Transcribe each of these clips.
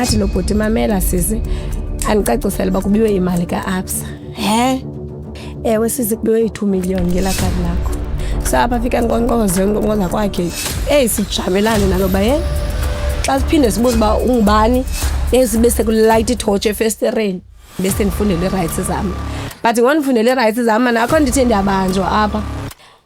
athi lo bhuti mamela sisi andicacisele uba kubiwe imali ka-absa. Ewe sisi kubiwe i-2 million ngelaa khadi lakho. So apha fika nkqonkqoza kwakhe sijamelane nalo ba xa siphinde sibuze uba ungubani sibe sekulayita ithotshi efestereni bese ndifundele ii-rights zam. But ngondifundele ii-rights zam nakho ndithi ndiyabanjwa apha.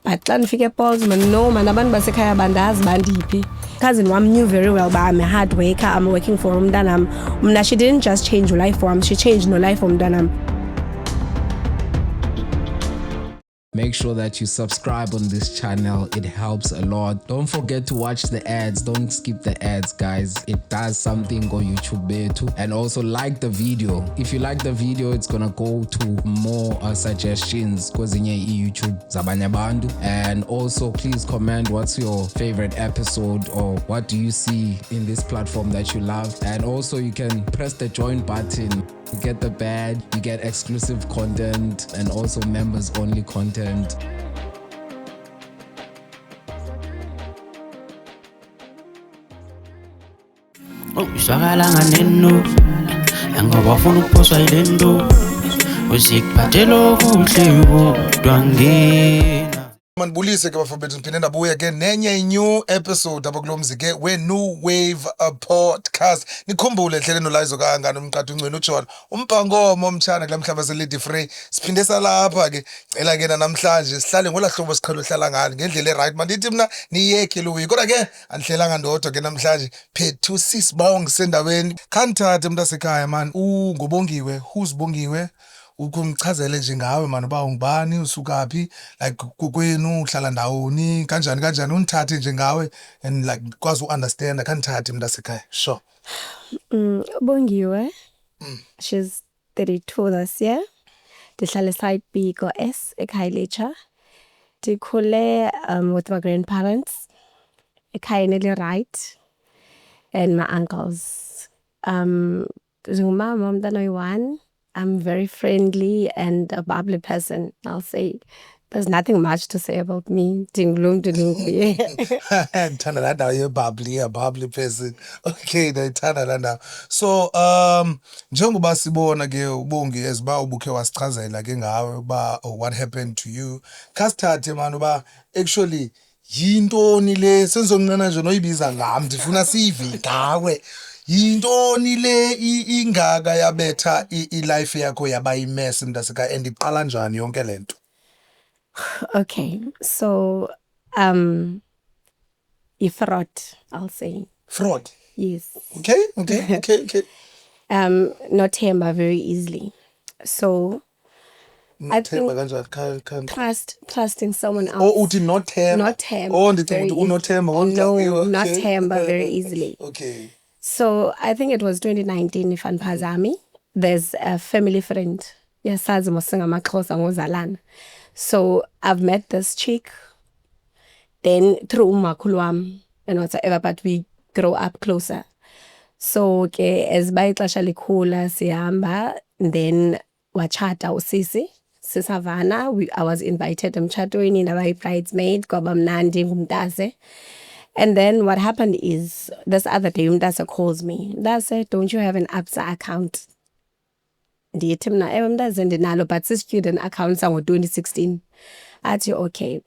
But xa ndifika ePolsman no man abantu basekhaya bandazi bandiphi. Cousin wam knew very well uba I'm a hard worker, I'm working for umntanam. Mna she didn't just change your life for him, she changed no life for umntanam. Make sure that you subscribe on this channel. It helps a lot. Don't forget to watch the ads. Don't skip the ads, guys. It does something on YouTube too. And also like the video. If you like the video, it's gonna go to more suggestions because in YouTube zabanye bantu. And also please comment what's your favorite episode or what do you see in this platform that you love. And also you can press the join button. You get the badge, you get exclusive content and also members only content. Uzwakala nganeno angabafuna ukuphoswa yilento uzikuphathela kuhle kodwa ngena. Manibulise ke bafowethu ndiphinde ndabuya ke nenye new episode apha kulo mzi ke we-New Wave podcast. Nikhumbule ehleleni nolayizo kangani umqadi uncwene uJohn umbhangomo omtshana kula mhlaba se-Lady Free. Siphinde salapha ke cela ke namhlanje sihlale ngola hlobo siqhelo hlala ngalo ngendlela e-right. Mandithi mina niyeke lo week kodwa ke andihlelanga ndodwa ke namhlanje phethu sisibonga sendaweni. Khanithathe mntasekhaya man ngobongiwe uzibongiwe. Ukumchazele nje ngawe manje uba ungubani usukaphi like kwenu uhlala ndawoni kanjani unithathe nje ngawe and like kwazi uunderstand kanithathe mntasekhaya sure. Bongiwe. She's 32 this year. Ndihlala side B ko S eKhayelitsha. Ndikhule with my grandparents ekhayeni right and my uncles. Ngumama umntana oyi-1. I'm very friendly and a bubbly person, I'll say. There's nothing much to say about me. Ndithanda laa ndawo ye-bubbly, a bubbly person. Okay, ndiyithanda laa ndawo. So, njengoba sibona ke ubongi eziba ubukhe wasichazela ke ngawe uba what happened to you. Khasithathe mani uba actually yintoni le senzonqena nje noyibiza ngam ndifuna siyive ngawe. Yintoni le ingaka yabetha i-life yakho yaba imess mntasekhaya and iqala njani yonke lento? Okay, so fraud, I'll say. Fraud? Yes. Okay. Not themba very easily. So I think trusting someone else. Oh, uthi not themba. Not themba. Oh, ndithi unothemba. No, not themba very easily. Okay. So I think it was 2019 if Anpazami. There's a family friend. Yasazi mosingamaXhosa ngozalana. So I've met this chick. Then through umakhulu wam and whatsoever, but we grow up closer. So ke as bayixesha likhula sihamba, then wachata usisi. Sisavana, I was invited emtshatweni nabayi bridesmaid kwaba mnandi ngumntase. And then what happened is this other day umntase calls me. Umntase, don't you have an ABSA account? Ndithi mna umntase ndinalo but si-student account sango-2016. Athi okay,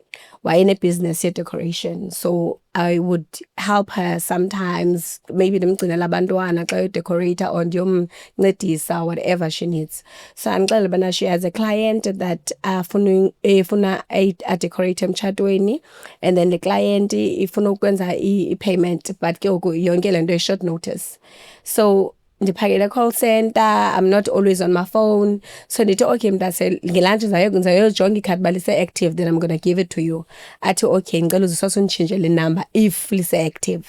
wayenebusiness ye-decoration. So I would help her sometimes, maybe ndimgcinela abantwana xa udecorator or ndiyomncedisa whatever she needs. So andixelele ubana she has a client that ifuna adecorate emtshatweni and then the client ifuna ukwenza i-payment but ke ngoku yonke le nto i-short notice. So ndiphangela call center, I'm not always on my phone. So ndithi okay mntase ngelantshi ndizayojonga ikhadi uba lise-active, then I'm going to give it to you. Athi okay ngicela uzisose unditshintshe le number if lise-active.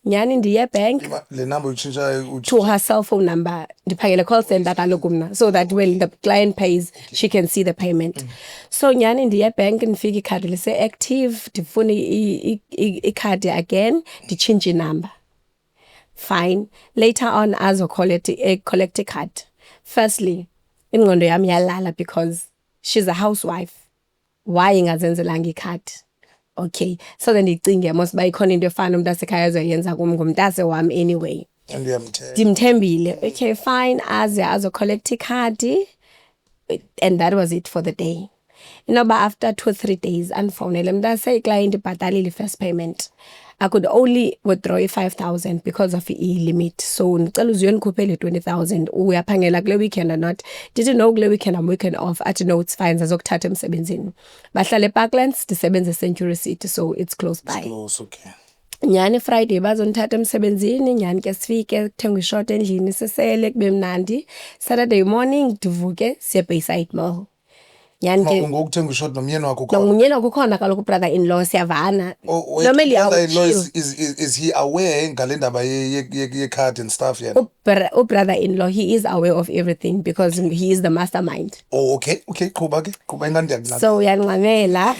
Nyhani ndiye bank. Le number utshintshayo to her cell phone number. Ndiphangela call center kaloku mna so that when the client pays, she can see the payment. So nyhani ndiye bank ndifika ikhadi lise-active, ndifune ikhadi again, nditshintshe inumber. Fine. Later on, as a collect a card. Firstly, ingqondo yami yalala because she's a housewife. Why ingazenzelanga icard? Okay. So then ndicinge mos ba ikhona into efana umntasekhaya azoyenza kum ngumntase wami anyway. And ndimthembile. Okay, fine, azo collect ikhadi, and that was it for the day. But after 2 or 3 days, andifowunele mntase iclient ibhatalile first payment. I could only withdraw 5,000 because of limit. So ndicela uzuyondikhuphele 20,000. Uyaphangela kule weekend or not? Did you know kule weekend I'm weekend off? Athi no, it's fine. Zazokuthatha emsebenzini. Bahlala eParklands, ndisebenza eCentury City, so it's close by. It's close, okay. Nyani Friday bazondithatha emsebenzini, nyani ke sifike kuthengwe ishort endlini sisele kube mnandi. Saturday morning ndivuke siye Bayside Mall. Nyani ke ngokuthenga ishort nomyeni wakho khona. Nomyeni wakho khona kaloku brother-in-law siyavana. Normally brother-in-law is he aware ngale ndaba ye card and stuff yena? Brother-in-law, he is aware of everything because he is the mastermind. Oh, okay. Qhuba ingane ndiyakulandela. So uyanqamela.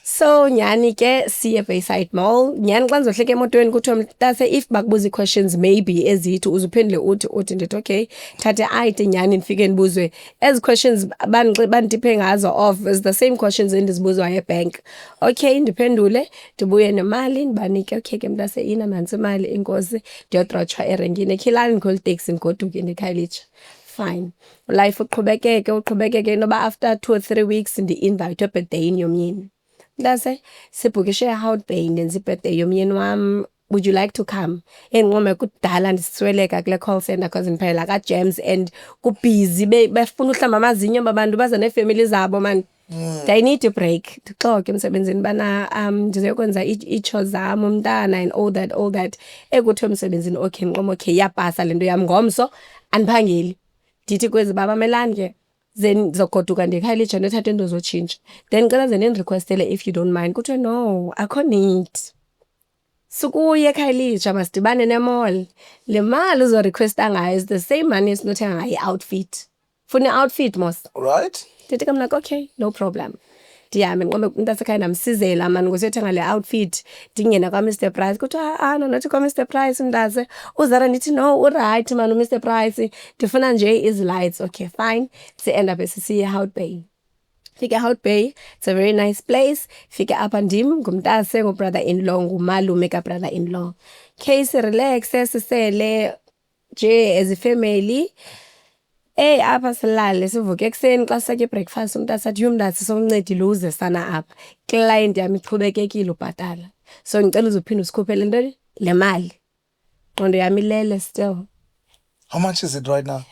So nyani ke siye Bayside Mall. Nyani xa ndizohleka emotweni kuthiwa mntase if bakubuza questions maybe ezithi uzuphendule uthi ndithi okay, thathe ID nyani ndifike ndibuzwe. Ezi questions bandiphe ngazo off is the same questions endizibuzwa ebank. Okay, ndiphendule, ndibuye nemali ndibanike okay ke mntase ina nantsi imali inkosi ndiyotrotshwa erenkini ekhilani ndikhwela itaxi ndigoduke ndikhayelitsha. Fine. Life uqhubekeke noba after 2 or 3 weeks ndi-invite ebirthday yomyeni. Ndase sibhukishe eHout Bay ndenza ibirthday yomyeni wam. Would you like to come? Enqome kudala ndisweleka kule call center because ndiphela ka James and kubusy befuna uhlamba amazinyo babantu baza nefamily zabo man. I need a break. Ndixoke emsebenzini bana ndizokwenza ichores zam umntana and all that. Ekuthiwa emsebenzini okay nqome okay yapasa lento yam ngomso andiphangeli. Ndithi kwezi baba melani ke then zogoduka ndikhayelitsha ndothatha into zotshintsha. Then cela ze requestele if you don't mind. Kuthiwe no, akho need. Sukuye ekhayelitsha masidibane nemall. Le mali uzorequesta ngayo is the same money esinothenga ngayo i-outfit. Funa i-outfit mos. Right? Ndithi I'm like okay, no problem. Ndiyame nqome umntasekhaya ndamsizela mani ngosiyothenga le outfit ndingena kwa-Mr Price kuthiwa no nothi kwa-Mr Price mntase uzara ndithi no uright mani u-Mr Price ndifuna nje izi-lights. Okay fine, si-end up sisiye eHout Bay. Fike eHout Bay, it's a very nice place. Fike apha ndim ngumntase ngo-brother-in-law ngumalume ka-brother-in-law. Case relax sisele nje as a family. Apha silale sivuke ekuseni xa sisatya ibreakfast umntase athi umntase somncedile uze sana apha. Client yami iqhubekekile ubhatala. So ngicela uzuphinda usikhuphele ntoni? Le mali. Qondo yami lele still. How much is it right now?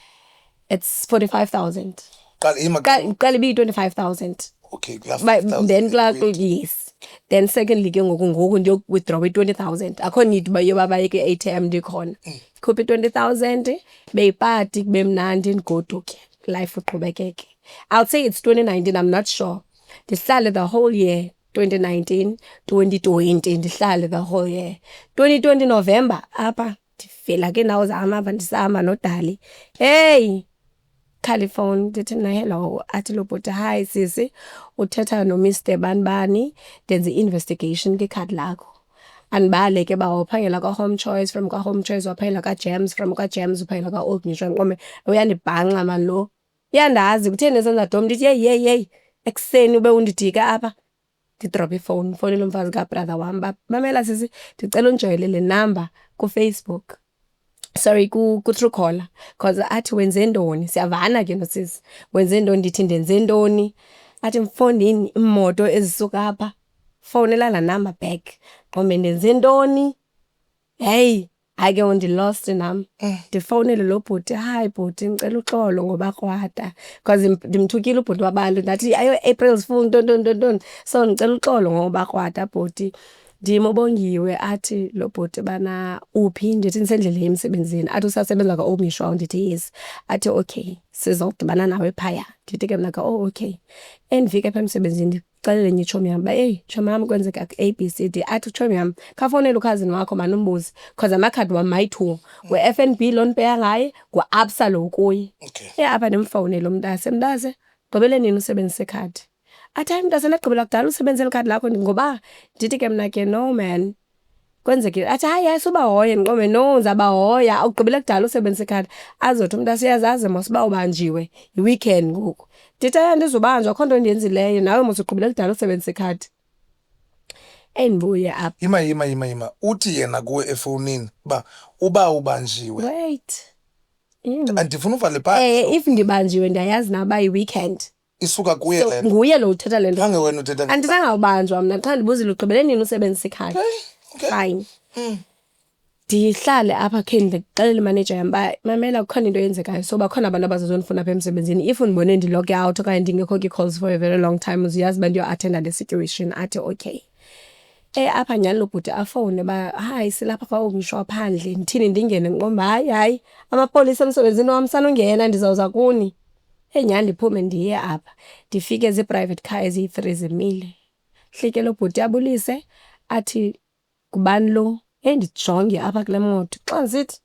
It's 45,000. Qala ibe 25,000. Okay, then yes. Then secondly ke ngoku ndiyo withdraw 20,000. Akho need ba yoba ke ATM ndikhona. Khuphe 20,000 beyipati kube mnandi ndigoduke. Life uqhubekeke. I'll say it's 2019, I'm not sure. Ndihlale the whole year 2019, 2020 ndihlale the whole year. 2020 November apha ndifela ke nawo zama apha ndisama nodali. Hey Caliphone ndithi na hello athi lo bhuti hi sisi uthetha no Mr Banbani ndenza investigation ke card lakho anibale ke bawaphangela ka Home Choice from ka Home Choice waphangela ka Gems from ka Gems uphangela ka Old Mutual ngome uyandibhanqa mani lo yandazi kutheni esenza dom ndithi hey ekseni ube undidika apha ndidrop ifone lo mfazi ka brother wam mamela sisi ndicela unjoyele le number ku Facebook. Sorry ku Truecaller because athi wenze ndoni siyavana ke nosisi wenze ndoni ndithi ndenze ndoni athi mfondini imoto ezisuka apha fonela la number back ngome ndenze ndoni hey ake undilost nam ndifonele lo bhuti hi bhuti ngicela uxolo ngoba kwada because ndimthukile ubhuti wabantu ndathi ayo April's Fool ntontontonton so ngicela uxolo ngoba kwada bhuti ndimobongiwe athi lo bhuti bana uphi ndithi nisendleleni emsebenzini athi usasebenza ka Omishwa ndithi yes athi okay sizodibana nawe phaya ndithi ke mna ka okay endifike apha emsebenzini ndicalele nye chomi yam ba chomi yam kwenzeka ABCD athi chomi yam khafonela ukhazini wakho mani umbuzi because amakhadi wam mayi-2 we-FNB loan pay ngaye ngu-Absa lo kuye apha ndimfowunele umntase gqibele nini usebenzisa ikhadi athi hayi mntase ndagqibela kudala usebenzela ikhadi lakho ngoba ndithi ke mna ke no man kwenzekile athi hayi suba hoye ndiqome no nzaba hoya awugqibele kudala usebenzisa ikhadi azothi umntase uyazazi mos uba ubanjiwe yi-weekend ngoku ndithi ndizobanjwa akho nto ndiyenzileyo nawe mos ugqibele kudala usebenzisa ikhadi endibuye apha. Yima. Uthi yena kuwe efonini uba ubanjiwe. Wait. Andifuna uvale phaa. If ndibanjiwe ndiyayazi naba yi-weekend. Isuka kuye le nto. Nguye lo uthetha le nto. Khange wena uthetha. Andithanga ubanjwa mna xa ndibuzile ugqibele nini usebenzisa ikhaya. Okay. Fine. Ndihlale apha khe ndixelele imanager yam uba mamela kukhona into eyenzekayo so bakhona abantu abazozondifuna apha emsebenzini. If undibone ndilog out okanye ndingekho kwi-calls for a very long time uziyazi uba ndiyo-attenda le situation athi okay. Apha nyhani lo bhuti afowune uba hayi silapha kwawumshwa phandle ndithini ndingene ndiqomba hayi amapolisa emsebenzini wam sanungena ndizawuza kuni. Nyhani ndiphume ndiye apha ndifike zi-private car eziyi-3 zimile. Hlike lo bhuti abulise athi ngubani lo ndijonge apha kule moto xa ndisithi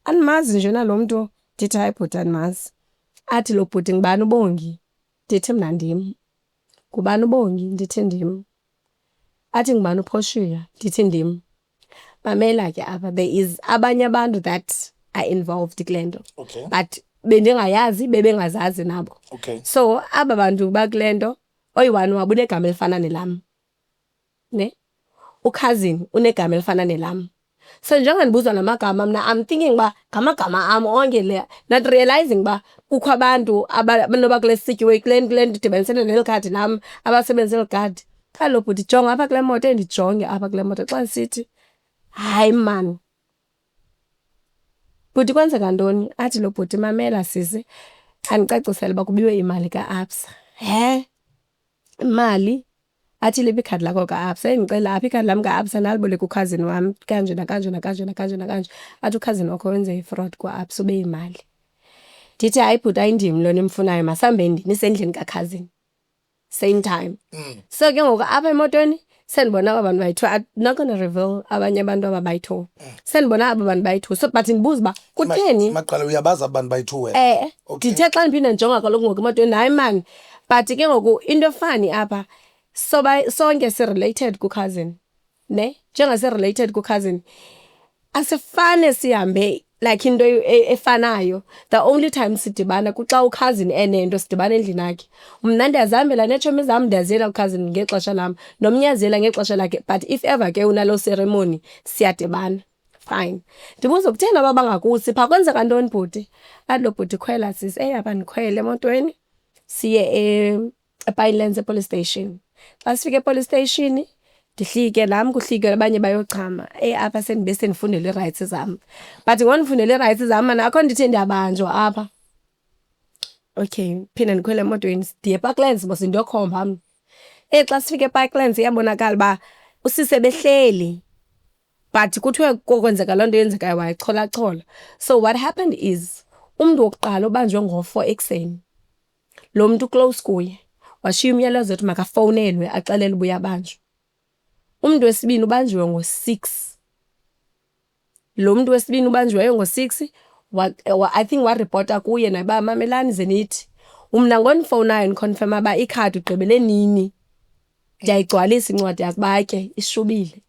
andimazi nje nalo mntu. Ndithi hayi bhuti andimazi. Athi lo bhuti ngubani uBongi? Ndithi mna ndim. Ngubani uBongi? Ndithi ndim. Athi ngubani uPortia? Ndithi ndim. Mamela ke apha there is abanye abantu that are involved kule nto. Okay. But bendingayazi bebengazazi nabo. Okay. So aba bantu bakule nto oyi-one wabo unegama elifana nelam. Ne? Ukhazini unegama elifana nelam. So njengoba ndibuzwa namagama mna I'm thinking uba ngamagama am onke le. Not realizing uba kukho abantu abanoba kule sityiwe kule nto idibanisene neli khadi nam abasebenza eli khadi. Kaloku bhuti jonga apha kule moto endijonge apha kule moto xa ndisithi hayi man. Bhuti kwenzeka ntoni? Athi lo bhuti mamela sisi andicacisele uba kubiwe imali ka-Absa. Imali? Athi libe ikhadi lakho ka-Absa. Ndicela apha ikhadi lam ka-Absa ndaliboleka ukhazini wam kanje nakanje. Athi ukhazini wakho wenze ifraud kwa-Absa ube imali. Ndithi hayi bhuti ayindim lo nimfunayo masihambe ndinise endlini kakhazini. Same time. So ke ngoku apha emotweni sendibona aba bantu bayi-2. I'm not going to reveal abanye abantu aba bayi-2. Sendibona aba bantu bayi-2. So but ndibuza uba kutheni? Maqala uyabaza abantu bayi-2 wena. Ndithe xa ndiphinde ndijonga kaloku ngoku emotweni hayi man. But ke ngoku into efani apha sonke si-related ku-cousin. Ne? Njenga si-related ku-cousin. Asifane sihambe like into efanayo. The only time sidibana kuxa ukhazini enento sidibana endlini yakhe. Mna ndiyazihambela neetshomi zam ndiyaziyela ukhazini ngexesha lam nomnye uyaziyela ngexesha lakhe but if ever ke unalo ceremony siyadibana. Fine. Ndibuza kutheni aba bangakusi phaa kwenzeka ntoni bhuti? Athi lo bhuti khwela sisi apha ndikhwele emotweni siye ePinelands epolice station. Xa sifike epolice station ndihlike nam kuhlike abanye bayochama apha sendibe sendifundele ii-rights zam. But ngondifundele ii-rights zam mana akho ndithi ndiyabanjwa apha. Okay, phinde ndikhwele emotweni ndiye eParklands mos ndiyokhomba mna. Xa sifike eParklands iyabonakala uba usise behleli but kuthiwe kokwenzeka loo nto yenzekayo wayichola. So what happened is umntu wokuqala ubanjwe ngo-4 ekuseni. Lo mntu close kuye washiya umyalezo ethi makafowunelwe axelele uba uyabanjwa. Umntu wesibini ubanjiwe ngo-6. Lo mntu wesibini ubanjiweyo ngo-6 I think waripota kuye naba mamelani zenithi mna ngondifowunayo ndiconfirma uba ikhadi ugqibele nini ndiyayigcwalisa incwadi yakhe batye ishubile.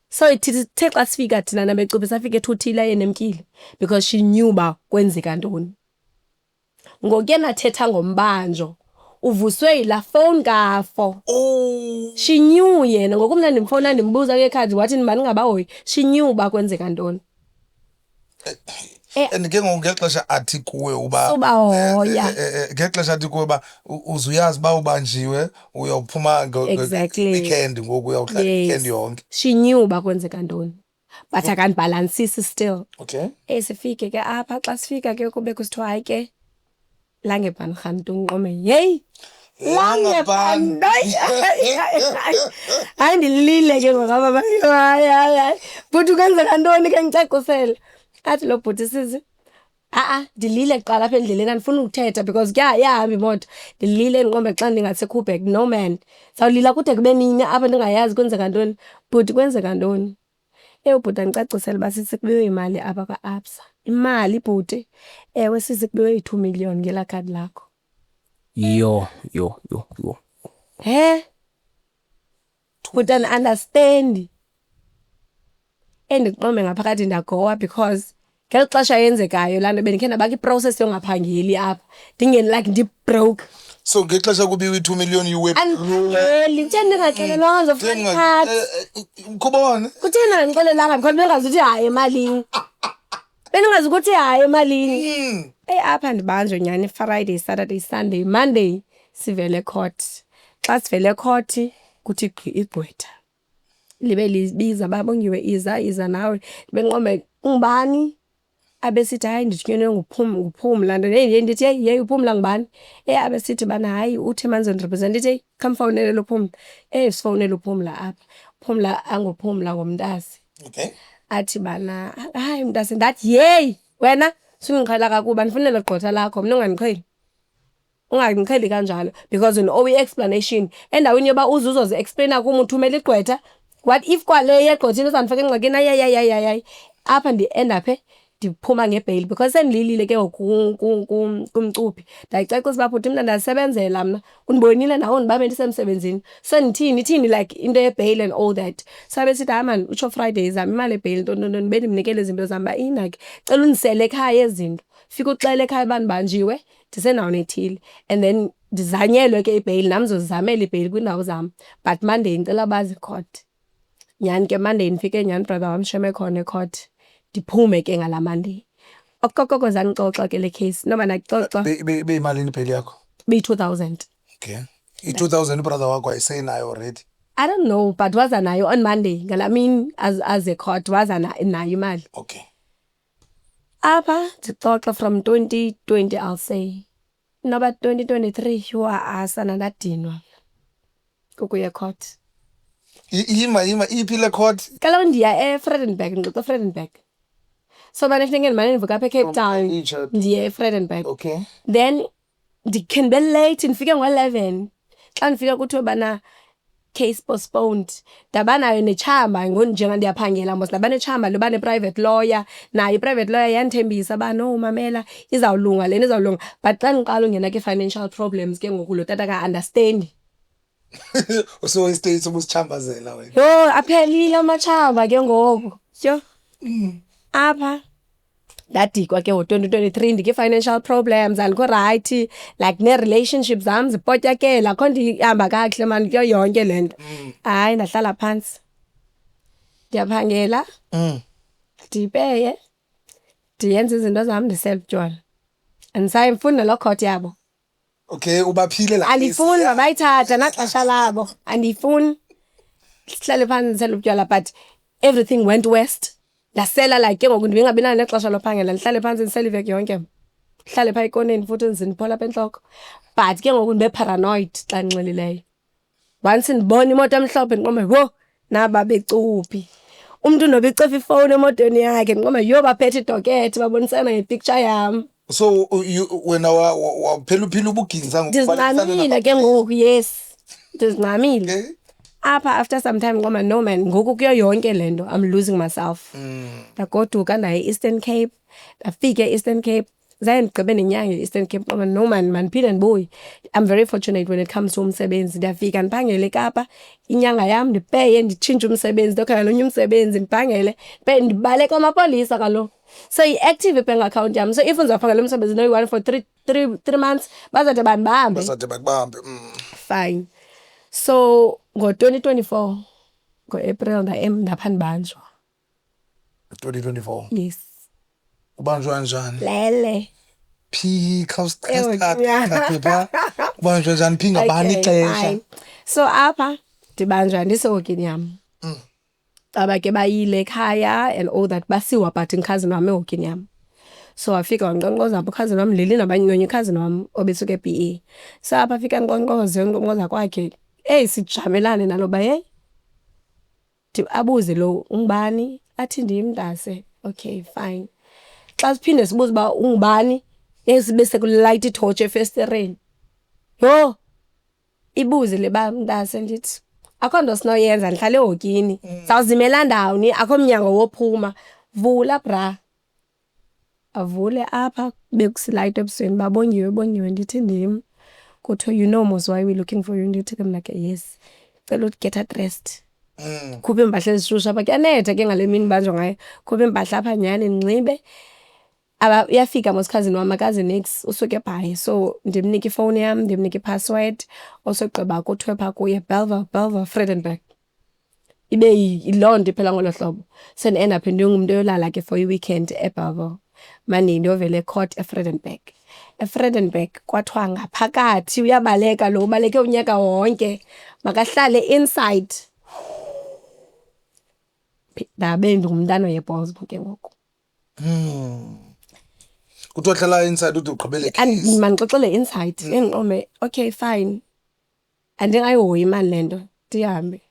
So ithe xa sifika thina nabecuphi safika ethuthile yenemkile because she knew uba kwenzeka ntoni. Ngoku yena athetha ngombanjo uvuswe yilaa phone kafo. She knew yena ngoku mna ndimfowuna ndimbuza ngekhadi wathi ndibani ngabahoyi. She knew uba kwenzeka ntoni. And ke ngoku ngexesha athi kuwe uba hoya ngexesha athi kuwe uba uzuyazi uba ubanjiwe uyophuma weekend ngoku uyawuhlala weekend yonke. She knew uba kwenzeka ntoni but akandibhalansisi still. Okay. Sifike ke apha xa sifika ke kube kusithiwa hayi ke langebhani rhantu unqome yeyi langebhani hayi ndilile ke ngokaba hayi bhuti kwenzeka ntoni ke ndicacisele. Athi lo bhuti sisi ndilile kuqala apha endleleni andifuna ukuthetha because yahamba imoto ndilile ndiqombe xa ndingaseKubeck no man zawulila kude kube nini apha ndingayazi kwenzeka ntoni. Bhuti kwenzeka ntoni? Ubhuti andicacisele uba sisi kubiwe imali apha kwa-Absa. Imali bhuti? Ewe sisi kubiwe yi-2 million ngelaa khadi lakho. Yo. Bhuti and-understandi. Endiqombe ngaphakathi ndagowa because ngeli xesha yenzekayo laa nto bendikhe ndabaka iprocess yongaphangeli apha ndingeni like ndi-broke. So ngexesha kubiwe 2 million you whip. Andili kutheni ndingaxelelwanga ngizofuna ikhadi. Kubona? Kutheni ndingandixelelanga because bengazi ukuthi hayi emalini. Bengazi ukuthi hayi emalini. Apha ndibanjwe nyani Friday, Saturday, Sunday, Monday sivele court. Xa sivele court kuthi igqwetha. Libe libiza babongiwe iza nawe. Benqombe ungubani? Abesithi hayi ndithunyelwe nguphumla ndithi hey uphumla ngubani abesithi bana hayi uthi manzi represent ndithi come phone lo phumla sifowunela uphumla apha phumla angophumla ngomntasi Okay. athi bana hayi mntasi ndathi hey wena singiqhala kakuba ndifunela gqotha lakho mina ungangiqheli kanjalo because an owe explanation endaweni yoba uzuzo explainer kum uthumela igqwetha what if kwale yegqothini uzandifaka engxakini ayayayayayayi apha end up ndiphuma ngebail because sendililile ke kumcuphi ndayicacisa baphuthi mina ndasebenzela mna undibonile nawo ndibabe ndisemsebenzini sendithini like into yebail and all that sabe sithi hayi man utsho Friday zami imali ebail ntonto bendimnikele izinto zami ba inaki cela undisele ekhaya ezinto fika uxele ekhaya bandibanjiwe ndisenawo nethile and then ndizanyelwe ke ibail nami zozizamela ibail kwindawo zami but Monday ngicela bazi court nyani ke Monday nifike nyani brother wami sheme khona ecourt ndiphume ke ngala Monday okokoko zanixoxa ke le case noba naxoxa beyimalini ibail yakho be 2000 okay i-2000 brother wakho ayisenayo already I don't know but waza nayo on Monday ngala mean as a court waza nayo imali okay apha ndixoxa from 2020 I'll say noba 2023 yua asana ndadinwa kukuye court ima iphile court kaloku ndiya eFredenberg ngixoxa eFredenberg so bana kufuneka ndimane ndivuka apha eCape Town ndiye eFredenberg okay then ndikhe ndibe late ndifike ngo-11 xa ndifika kuthiwe bana case postponed ndabanayo netshamba njenga ndiyaphangela mos ndaba netshamba loba ne-private lawyer nayo i-private lawyer yandithembisa uba no mamela izawulunga lena izawulunga but xa ndiqala ungena ke-financial problems ke ngoku lo tata ka-understandi so istates ubusithambazela wena yho aphelile amatshamba ke ngoku yho apha ndadikwa ke ngo-2023 ndike-financial problems andikho right like nee-relationships zam zipotyakela akho ndihamba kakuhle mani kuyo yonke le nto hayi ndahlala phantsi ndiyaphangela ndipeye ndiyenza izinto zam ndisele utywala andisayifuni naloo court yabo okay ubaphile la andifuni babayithatha naxesha labo andifuni sihlale phantsi ndisele utywala but everything went west ndasela like ke ngoku ndibingabinalo nexesha lophangela ndihlale phantsi ndisele iveki yonke ndihlale phaa ikoneni futhi ndizindiphola apha entloko but ke ngoku ndibe paranoid xa ndinxilileyo once ndibona imoto emhlophe ndiqombe wo naba becuphi umntu noba icefa ifowuni emotweni yakhe ndiqombe yho baphethe idokethi babonisana ngepicture yam so wena waphela uphila ubuginza ndizincamile ke ngoku yes ndizincamile apha after some time ngoma no man ngoku kuyo yonke lento I'm losing myself ndagoduka ndaye Eastern Cape ndafika e-Eastern Cape zaye ndigqibe nenyanga e-Eastern Cape ngoma no man mandiphinde ndibuye I'm very fortunate when it comes to umsebenzi ndiyafika ndiphangele eKapa inyanga yam ndipeye nditshintshe umsebenzi ndokhaya lonye umsebenzi ndiphangele ndibaleka amapolisa kaloku so i-active bank account yam so if ndizawuphangela umsebenzi noyi-1 for 3 months bazade bandibambe fine so ngo-2024 ngo-April ndapha ndibanjwa 2024 yes ubanjwa njani lele phi ubanjwa njani phi ngabani ixesha so apha ndibanjwa ndisehokini yam aba ke bayile ekhaya and all that basiwa but ukhazini wam ehokini yam so wafika wanqonqoza apho ukhazini wam lili nabanye ukhazini wam obesuke e-BE so apha afika nqonqoza kwakhe sijamelane naloba hey abuze lo ungubani athi ndiyimntase okay fine xa siphinde sibuze uba ungubani sibe sekulight itorch efestereni yho ibuze le ba mntase ndithi akho nto sinoyenza ndihlale ehokini sawuzimela ndawoni akho mnyango wophuma vula bra avule apha bekusilayita ebusweni babongiwe ndithi ndim kuthiwa you know mos why we looking for you ndithi ke mna ke yes cela uthi get addressed khuphe impahla ezishushu apha kuyanetha ke ngale mini banjwa ngayo khuphe impahla apha nyhani ndinxibe uyafika mos cousin wami akazi nix usuke ebhayi, so ndimnika ifowuni yam, ndimnika ipassword, osogqiba kuthiwe phaa kuye Bellville Vredenburg. Ibe yiloo nto iphela ngolo hlobo. So ndi-end up ndingumntu oyolala ke for i-weekend eBellville. Manje ndiyovela eCourt eVredenburg. EVredenburg kwathiwa ngaphakathi uyabaleka lo, ubaleke unyaka wonke, makahlale inside. Ndabe ndingumntana oyeBallsburg ke ngoku. Kuthiwa hlala inside ude ugqibele Mandixoxele inside. Endiqombe, okay fine. Andingayihoyi imali le nto, ndihambe.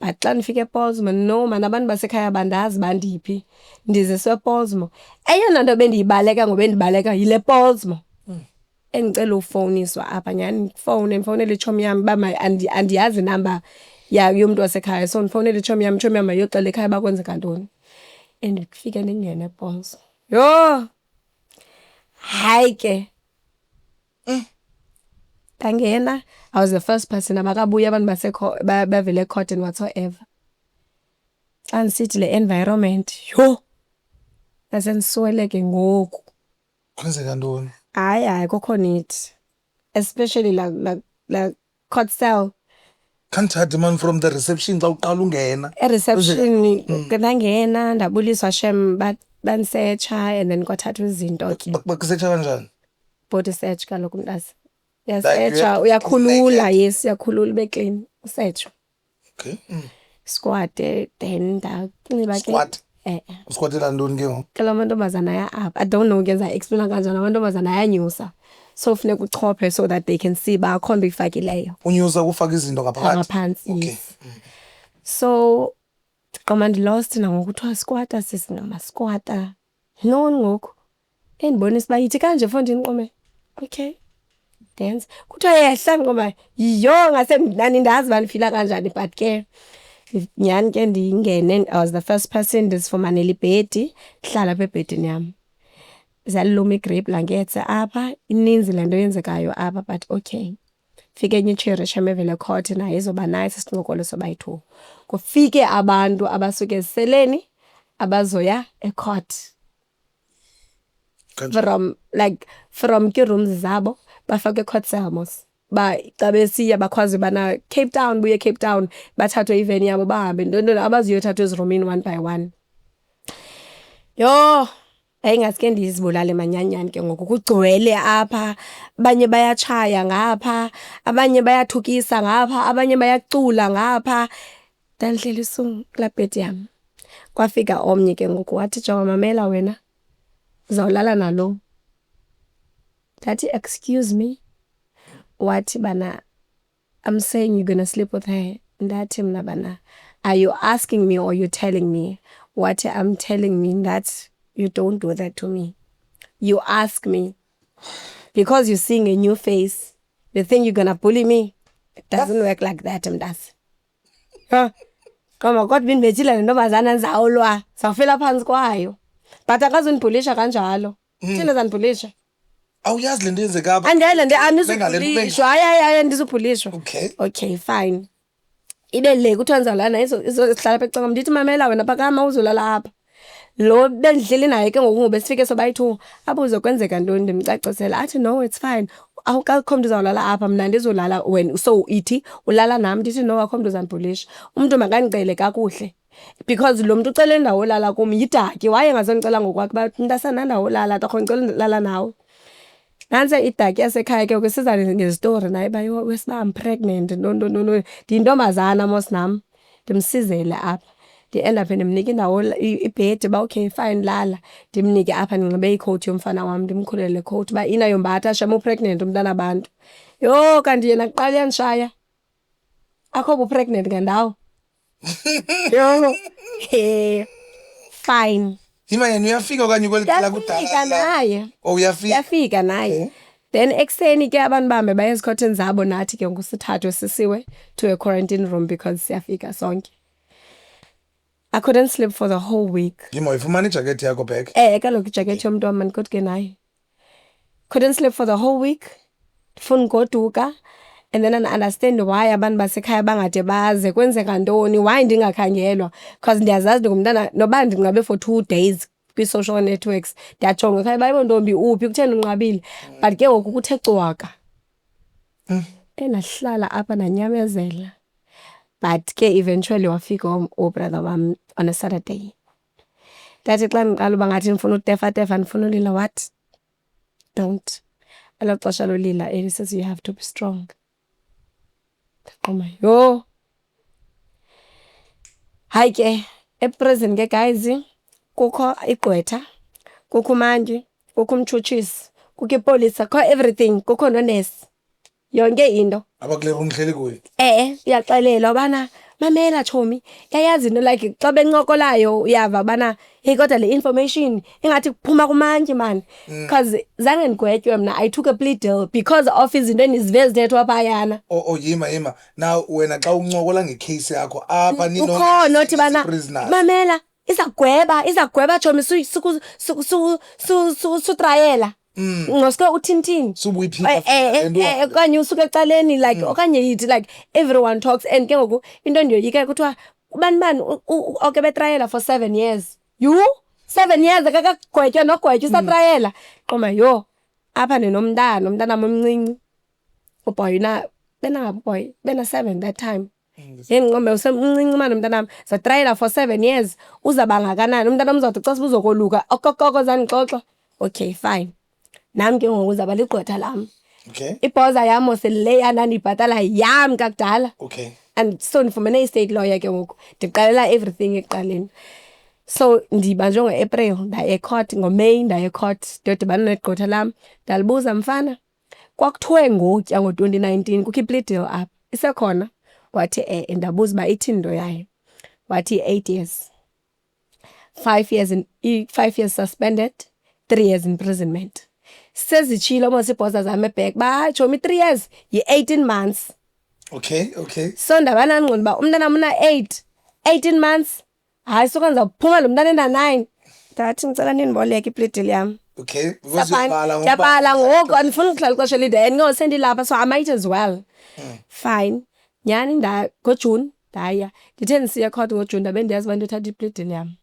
But xa ndifika ePolsmo, no man, abantu basekhaya bandazi bandiphi. Ndiziswe ePolsmo. Eyona nto bendiyibaleka ngoba endibaleka yile Polsmo. Endicela ufowuniswa apha nyhani, ndifowunele itshomi yam uba andiyazi inamba yomntu wasekhaya, so ndifowunele itshomi yam mayoxela ekhaya uba kwenzeka ntoni. Ndifike ndingene ePolsmo. Yho! Hayi ke. Ndangena, I was the first person abakabuya abantu bavele eCourt and whatsoever. Xa ndisithi le environment, yho! Ndase ndisweleke ngoku. kwenzeka ntoni? Hayi, kukho nithi. Especially la court cell. Can't hide man from the reception xa uqala ungena. E-reception, ndangena, ndabuliswa shem, banisetsha, and then kwathathwa izinto ke. Bakusetsha kanjani? Body search kaloku mntase. Uyasetshwa, uyakhulula, yes, uyakhulula ube clean, usetshwa. Okay. Squad, then ndakunxiba ke. Squad? Usquatela ntoni ke ngoku? Ke lo mantombazana aya-up. I don't know ngenza explain kanjani, amantombazana ayanyusa. So funeka uchophe so that they can see ba akho nto ifakileyo. Unyusa ukufaka izinto ngaphakathi? Ngaphansi. Okay. So ndiqoma ndilost nangoku kuthiwa squatter sisingama-squatter. Yintoni ngoku? Endibonisa uba yithi kanje fo ndiniqome. Okay. Dance. Kuthiwa yehla ndiqoma yiyo ngase ndazi uba ndifila kanjani, but ke nyhani ke ndingene, I was the first person ndizifumanela ibhedi, hlala apha ebhedini yam. Zaliluma igreyiphu langetse apha, ininzi le nto yenzekayo apha, but okay. Fike enye itsheri shem evele eCourt nayo izoba nice, isincokolo sobayi-2. Kufike abantu abasuke eziseleni abazoya eCourt. From ke rooms zabo bafake eCourt cell mos. Xa besiya bakhwazi ubana Cape Town, buye Cape Town, bathathwe iveni yabo bahambe ntoni abaziyothathwa ezirumini one by one. Yho! Yayingaske ndizibulale manyanyani ke ngoku, kugcwele apha, abanye bayatshaya ngapha, abanye bayathukisa ngapha, abanye bayacula ngapha. Ndandihleli kulaa bhedi yam. Kwafika omnye ke ngoku wathi, Jawa mamela wena, uzawulala nalo. Ndathi, excuse me? Wathi bana, I'm saying you're gonna sleep with her. Ndathi mna bana, are you asking me or you telling me? Wathi, I'm telling me that you don't do that to me. You ask me. Because you're seeing a new face, you think you're gonna bully me? It doesn't work like that, mntase. Kama kodwa bendibethile nentombazana ndizawulwa, zawufela phantsi kwayo. But akazundibhulisha kanjalo. Thina zandibhulisha. Awuyazi le nto yenzeka apha? Andiyazi andizubhulishwa. Hayi, andizubhulishwa. Okay, fine. Ibe le kuthiwa ndizawulala izohlala apha ecanga, ndithi mamela wena phakama uzolala apha. Lo bendihleli naye ke ngoku ngoba sifike sobayi-2, apho uzokwenzeka ntoni, ndimcacisela. Athi no, it's fine. Akukho mntu uzawulala apha, mna ndizolala wena. So ithi ulala nam, ndithi no, akho mntu uzandibhulisha. Umntu makandicele kakuhle. Because lo mntu ucele indawo olala kum yidaki, waye ngazondicela ngokwakhe uba mntasana ndawo olala, torho ndicela ndilala nawe. Nantse idaki yasekhaya ke ngoku siza ngezitori naye uba wesiba I'm pregnant, no. Ndiyintombazana mos nam, ndimsizele apha. Ndi-end up ndimnika indawo ibhedi uba okay fine lala, ndimnike apha ndinxibe ikhowuthi yomfana wam, ndimkhulele ikhowuthi uba inayombatha shem upregnant umntana abantu. Yho, kanti yena kuqala uyandishaya, akho bupregnant ngandawo. Yho, fine. Yima yena uyafika okanye kweli cala kudala? Uyafika naye. Oh, uyafika? Uyafika naye. Then ekuseni ke abantu bahambe baye ezikhothini zabo, nathi ke ngoku sithathwe sisiwe to a quarantine room because siyafika sonke. I couldn't sleep for the whole week. Yima uyifumana ijakethi yakho back? Kaloku ijakethi yomntu wam mandikoti ke naye. Couldn't sleep for the whole week. Ndifuna ugoduka. And then I understand why abantu basekhaya bangade baze kwenzeka ntoni, why ndingakhangelwa, because ndiyazazi ndingumntana noba ndingabe for 2 days kwi-social networks ndiyajonga ekhaya bayibo ntombi uphi kutheni unqabile but ke ngoku kuthe cwaka ndahlala apha ndanyamezela but ke eventually wafika ubrother wam on a Saturday. Ndathi xa ndiqala uba ngathi ndifuna utefa ndifuna ulila what don't elo xesha lolila it says you have to be strong. Ndaqoma yho hayi ke eprison ke guys kukho igqwetha kukho umangi kukho umtshutshisi kukho ipolisa kukho everything kukho nonesi yonke into abakule room hleli kuyo uyaxelela ubana mamela chomi yayazi into like xa bencokolayo uyava bana hey kodwa le information ingathi kuphuma kumanji man because zange ndigwetywe mna I took a plea deal because of izinto endiziveze phayana yima now wena xa uncokola ngecase yakho apha nino ukhona othi bana mamela izagweba chomi sutrayela ngosuke uthintini okanye usuke ecaleni like okanye yithi like everyone talks and ke ngoku into ndiyoyika kuthiwa ubani oke betrayela for 7 years 7 years akakagwetywa nogwetywa usatrayela qoma yho apha nomntanam omncinci uboy boy bena 7 that time ngqombe usemncinci manje umntanam zatrayela for 7 years uzaba ngakanani umntanam uzawuthi xa sibuzokoluka okokoko zanixoxa okay fine nami ke ngoku uzaba ligqwetha lam ibhoza yam osele yanandibhatala yam kakudala and so ndifumene i-state lawyer ke ngoku ndiqalela everything ekuqaleni so ndibanjwe ngo-April ndaye ecourt ngoMay ndaye ecourt ndiyodibana negqwetha lam ndalibuza mfana kwakuthiwe ngotya ngo-2019 kukho i-plea deal apha isekhona wathi ndabuza uba ithini nto yayo wathi 8 years 5 years suspended 3 years imprisonment sezitshilo mos ibhoza zam ebhek batsho 3 years yi-18 months okay so ndabana ngqondo uba umntanam una 18 months hayi suka ndizawuphuma lo mntana ena-9 ndathi ndicela ndindiboleka i-plea deal yam ndiyabhala ngoku andifuni ukuhlala ixesha elide and ngoku sendilapha so I might as well fine nyhani ngoJuni ndaya ndithe ndisiya court ngoJuni ndabe ndiyazi uba ndiyothatha i-plea deal yam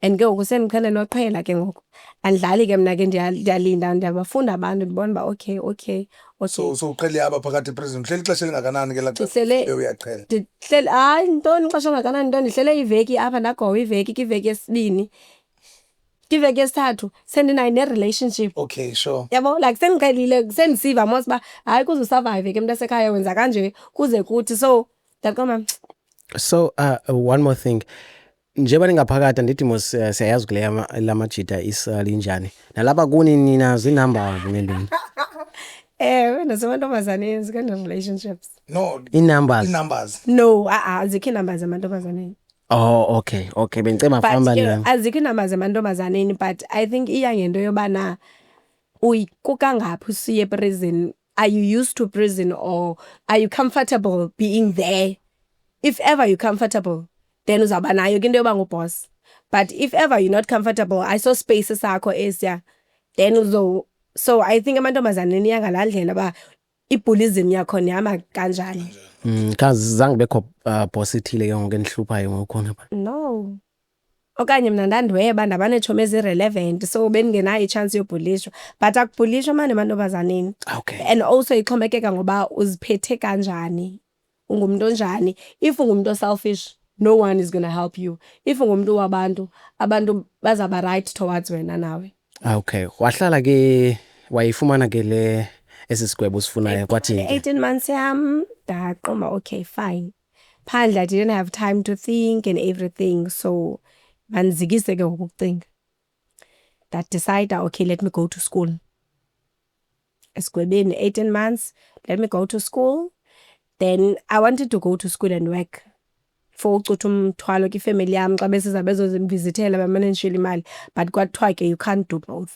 and ke ngoku sendiqhele noqhela ke ngoku andidlali ke mna ke ndiyalinda ndiyabafunda abantu ndibona uba okay so uqhele apha phakathi eprison hleli ixesha elingakanani ke laa xa uyaqhela ndihlele hayi ntoni ixesha elingakanani nto ndihlele iveki apha ndagowa iveki kwiveki yesibini kwiveki yesithathu sendinayo ne-relationship okay sure yabo like sendiqhelile sendisiva mos uba hayi kuze usurvive ke mntu asekhaya wenza kanje kuze kuthi so ndaqoma so one more thing njengoba ningaphakathi andithi mos siyayazi kule lamajita linjani nalapha kuni nina zinamba ngenduni nasemantombazaneni zikene-relationships no numbers no azikho iinamba zamantombazaneni okay bendiceba mfamba nami azikho iinamba zamantombazaneni but I think iya ngento yobana kukangaphi usiye prison are you used to prison or are you comfortable being there if ever you're comfortable then uzawuba nayo ke into yoba nguboss but if ever you're not comfortable ayiso space sakho esiya then so I think amantombazaneni yangalaa ndlela uba ibullyism yakhona ihamba kanjani kazi zange bekho boss ithile ke ngoku endihluphayo ngokukhona no okanye mna ndandiweba ndabanetshomi ezi-relevant so bendingenayo itshansi yobhulishwa but akubhulishwa mani emantombazaneni and also ixhomekeka ngoba uziphethe kanjani ungumntu onjani if ungumntu oselfish no one is going to help you if ungumntu wabantu abantu bazaba right towards wena nawe wahlala ke wayifumana ke le esi sigwebo sifunayo kwathi 18 months yam ndaqoma okay fine phandle I didn't have time to think and everything so mandizikise ke ngokucinga decide okay let me go to school esigwebeni 18 months let me go to school then I wanted to go to school and work for ucutha umthwalo kwifamily yam xa besiza bezozimvizithela bamane ndishiyela imali but kwathiwa ke you can't do both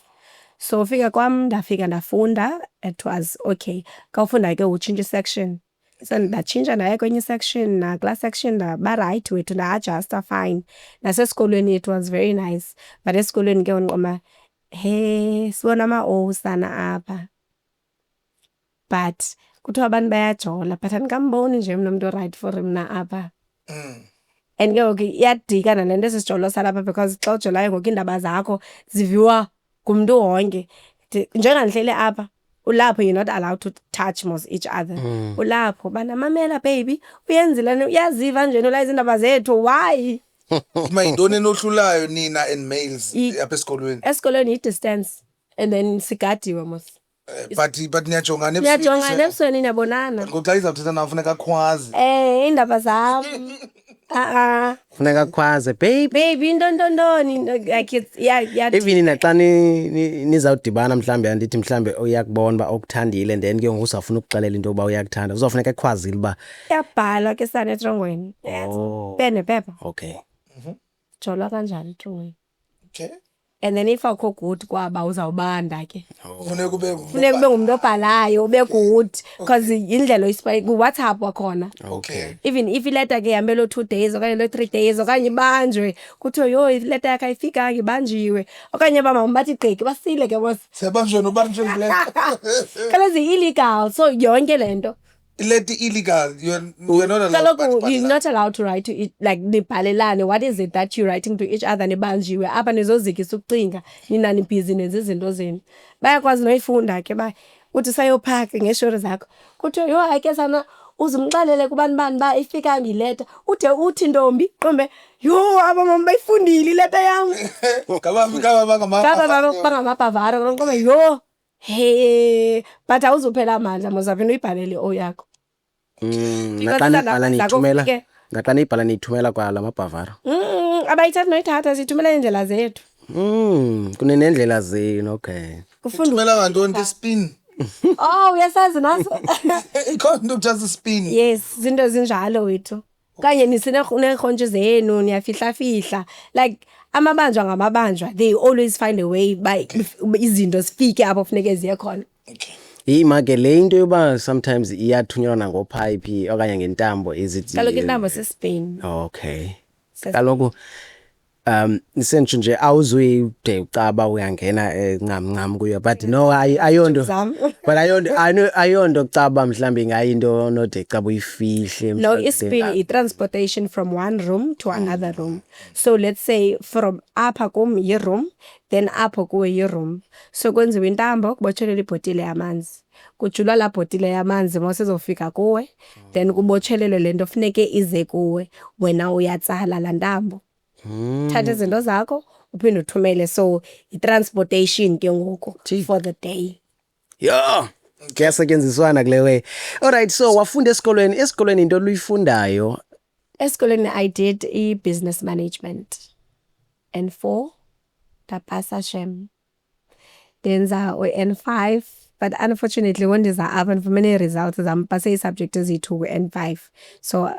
so fika kwam ndafika ndafunda it was okay kawufunda ke utshintsha isection so ndatshintsha ndaya kwenye isection nakulaa section ndaba right wethu nda-adjusta fine nasesikolweni it was very nice but esikolweni ke undiqoma sibona ama-O sana apha but kuthiwa abantu bayajola but andikamboni nje mna mntu right for mna apha and ke ngoku iyadikana nento esisijolo salapha because xa ujolayo ngoku iindaba zakho ziviwa ngumntu wonke. Njengandihleli apha ulapho you're not allowed to touch mos each other. Ulapho bana mamela baby uyenzile uyaziva nje nola izindaba zethu why? Uma yintoni enohlulayo nina and males apha esikolweni? Esikolweni i-distance and then sigadiwe mos. But niyajongana Niyajongana ebusweni niyabonana. ngoku xa izawuthetha nawe funeka akhwazi. Iindaba zam. Funeka khwaze babe. Baby ntoni like it's yeah. Even naxa nizawudibana mhlambe andithi mhlambe uyakubona uba okuthandile then ke ngoku uzawufuna ukuxelela into yokuba uyakuthanda uzawufuneka ekhwazile uba iyabhalwa ke sana etrongweni. Pen nephepha. okay. Jolwa kanjani etrongweni. Okay. And then if akho good kwaba uzawubanda ke. Funeka ube Ngumuntu obhalayo ube good because indlela ku WhatsApp wakhona. okay. Even if ileta ke ihambelo 2 days okanye lo 3 days okanye ibanjwe kuthiwe yo ileta yakhe ayifika ibanjiwe okanye bathi gqiki basile ke boss. Sebanjwe nobanjwe ngile. Kale illegal so yonke lento. Ileti illegal. You're not allowed. Kaloku you're not allowed to write to it like nibhalelane. What is it that you're writing to each other nibanjiwe apha nizozikisa ukucinga nina nibhizi nenza izinto zenu. Bayakwazi noyifunda ke ba uthi sayophaka ngeshori zakho. Kuthiwe yo ake sana uzumxelele kubantu bani ba ifika ngileta uthi ntombi qombe yo abamama bayifundile ileta yam. Bangamabhavaro qombe yo hey but awuzuphela amandla mozaphinda uyibhalele oyakho. Naxa niyibhala niyithumela kwala mabhavaro. Abayithatha noyithatha sithumela indlela zethu. Kunenendlela zenu okay. Ufundumela ngantoni spin? Uyasazi naso. Ikhona just spin. Yes, zinto zinjalo wethu. Kanye nisinekhontshi zenu niyafihla like amabanjwa ngamabanjwa they always find a way by izinto sifike apho funeke ziye khona. Okay. Imake le into yoba sometimes iyathunyelwa nangopipe okanye ngentambo izithi. Kaloku intambo sespain. Okay. Kaloku nisentsho nje awuzuyide ucaba uyangena ncam kuyo but no ayonto but ayonto kucaba mhlambi ngayinto node caba uyifihle. No, ispin i-transportation from one room to another room. So let's say from apha kum yi-room then apho kuwe yi-room. So kwenziwa intambo kubotshelelwa ibhotile yamanzi. Kujulwa la bhotile yamanzi mosezofika kuwe then kubotshelelwe lento funeke ize kuwe wena uyatsala la ntambo. Thatha izinto zakho uphinde uthumele so i-transportation ke ngoku for the day. Yeah. Kuyasetyenziswana kule way. Alright, so wafunda esikolweni into luyifundayo. Esikolweni I did business management. N4 tapasa shem. Denza N5 but unfortunately when there's happen for many results zampase subject ezithu N5. So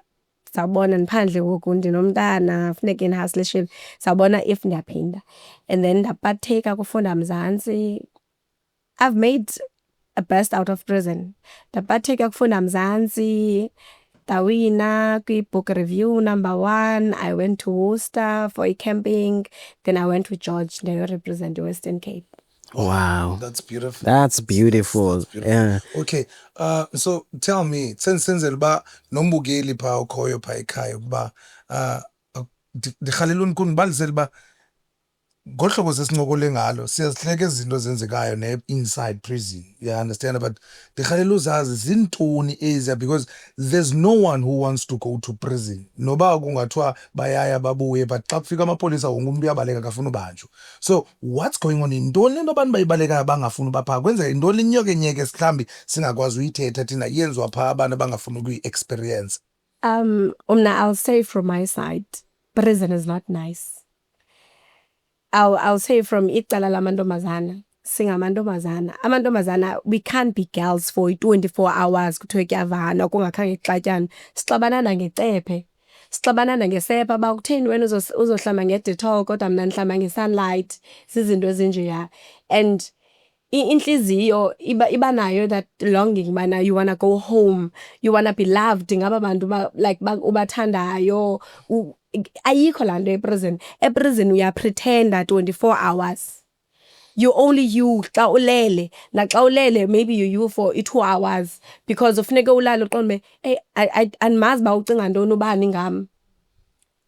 sabona niphandle ngoku ndinomntana funeka in-hustletion sabona if ndiyaphinda and then ndapatheka kufunda Mzansi. I've made a burst out of prison. Ndapatheka kufunda Mzansi ndawina kwi-book review number 1. I went to Worcester for a camping then I went to George ndayorepresent Western Cape. Wow. That's beautiful. That's beautiful. Yeah. Okay. So tell me, senzele uba nombukeli pha ukhoyo pha ekhaya ukuba ndikhaleluni kuni balizele uba ngohlobo sesincokole ngalo siyazihleka izinto zenzekayo ne-inside prison. You understand? But ndikhalela uzazi zintoni eziya because there's no one who wants to go to prison. Noba kungathiwa bayaya babuye but xa kufika amapolisa wonke umuntu uyabaleka akafuna ubanjwa. So what's going on? Intoni lento abantu bayibalekayo bangafuni bapha kwenzeka intoni inyokenyeke mhlawumbi singakwazi uyithetha thina yenziwa pha abantu abangafuni ukuyi-experience. I'll say from my side, prison is not nice. I'll say from icala lamantombazana amantombazana we can't be girls for 24 hours kuthiwe kuyavanwa kungakhange kuxatyanwe sixabanana ngecephe sixabanana ngesepa ba kutheni wena uzohlamba nge-Dettol kodwa mna ndihlamba nge-Sunlight sizinto ezinjeya and inhliziyo iba nayo that longing bana you wanna go home, you wanna be loved ngaba bantu like ubathandayo. Ayikho laa nto eprison. Eprison uyapretenda 24 hours. You only you xa ulele naxa ulele maybe you for 2 hours because ufuneka ulale uqonde hey andimazi ba ucinga ntoni ubani ngam.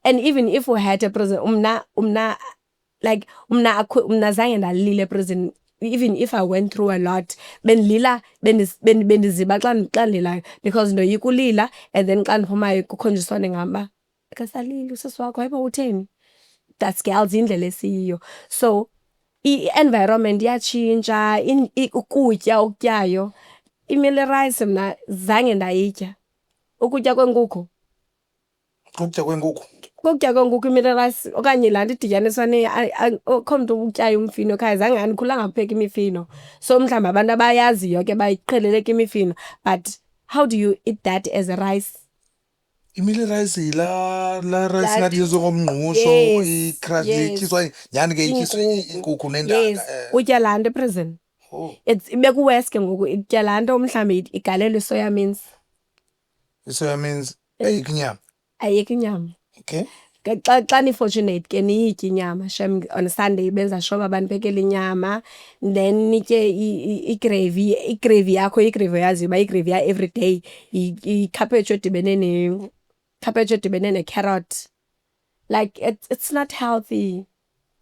And even if we had a prison, like umna zange ndalila prison. Even if I went through a lot, bendiziba xa ndilayo, because ndoyika ulila, and then xa ndiphumayo kukhonjiswane ngamba kasalili usisi wakho hayiba utheni. That's girls indlela esiyiyo. So i-environment yatshintsha, ukutya okutyayo, imile rice mna zange ndayitya. Ukutya kwenkukhu imile rice okanye laa nto idityaniswa akho mntu utyayo umfino ekhaya, zange andikhulanga kupheka imifino. So mhlawumbi abantu abayaziyo ke bayiqhelele ke imifino, but how do you eat that as a rice? Imile rice yila rice ngathi yezokomngqusho, ityiswa nyhani ke ityiswa inkukhu nendanga. Utya laa nto eprison. Ibekuwesi ke ngoku itya laa nto mhlawumbi igalelwe isoya means. Isoya means ayikho inyama. Ayikho inyama. Okay. Xa ni-fortunate ke niyitye inyama, shem on Sunday benza sure uba banibekela inyama, then nitye igrevi yakho, igrevi yaziyo uba igrevi ya-everyday, ikhaphetshu edibene ne-carrot. Like it's not healthy.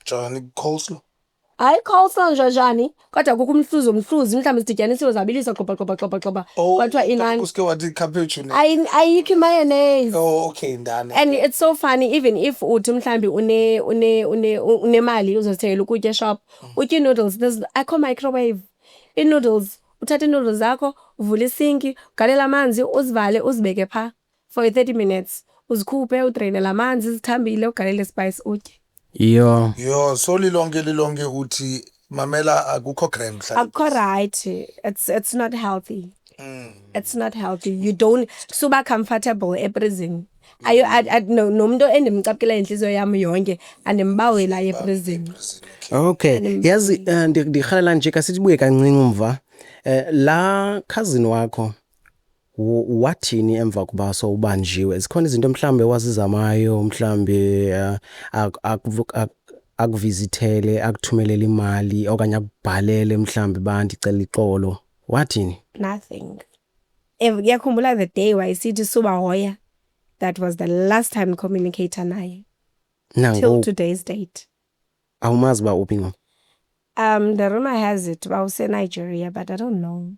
Njani coleslaw? Hayi coleslaw njani, kodwa kukho umhluzi mhlawumbi sidityanisiwe zabiliswa xoba. Kwathiwa inani. Kuske wathi ikhaphetshu ne. Ayikho mayonnaise. Oh, okay, ndane. And it's so funny, even if uthi mhlawumbi unemali uzozithengela ukutya eshop, utya ii-noodles, akho microwave. Ii-noodles, uthatha ii-noodles zakho, uvule isinki, ugalele amanzi, uzivale, uzibeke phaa for 30 minutes. Uzikhuphe, udreyine la manzi, zithambile, ugalele spice, utye. Yo, so lilonke uthi mamela akukho gram mhlawumbi. Akukho right. It's not healthy. It's not healthy. You don't suba comfortable eprison. Nomntu endimcapukela inhliziyo yam yonke andimbawela eprison. Okay. Yazi ndirhalela nje kasibuye kancinci umva. La cousin wakho wathini emva kuba sowubanjiwe? Zikhona izinto mhlambe wazizamayo, mhlambe akuvizithele, akuthumelele imali okanye akubhalele mhlambe bandicela ixolo? Wathini? Nothing. Ngiyakhumbula the day wayesithi suba hoya. That was the last time communicator naye. Till today's date. Awumazi ba uphi ngo? The rumor has it bawuse Nigeria, but I don't know.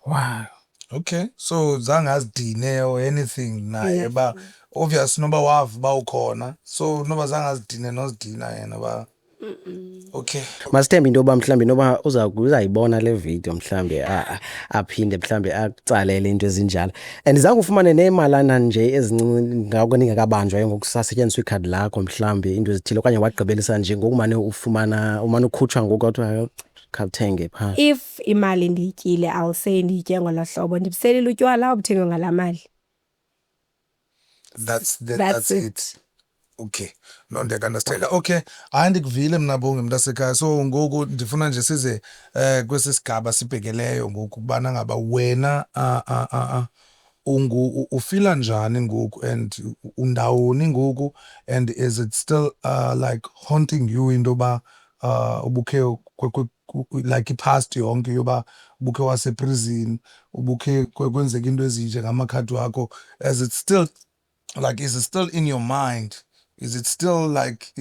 Wow. Okay, so zange azidine or anything naye ba obvious noba wavu ba ukhona, so noba zange azidine nozidina yena ba. Okay. Masithembe into yoba mhlambe noba uzayibona le video mhlambe aphinde mhlambe akucalele into ezinjalo. And zange ufumane nemalana nje ezincinci ngako ningakabanjwa ngokusasetyenziswa ikhadi lakho mhlambe into ezithile okanye wagqibelisa nje ngokumane ufumana umane ukhutshwa ngoku athi khawuthenge phaa? If imali ndiyityile, I'll say ndiyitye ngolo hlobo, ndibuselile utywala obuthengwe ngalaa mali. That's it. Okay, no, ndiyakunderstand. Okay, hayi ndikuvile mna Bongi mntasekhaya. So ngoku ndifuna nje size kwesi sigaba sibhekeleyo ngoku kubana ngaba wena ufila njani ngoku and undawoni ngoku, and is it still like haunting you into yoba ubukhe like ipast yonke yoba ubukhe waseprison, ubukhe kwenzeka into ezinje ngamakhadi wakho? Is it still like, is it still in your mind? Is it still like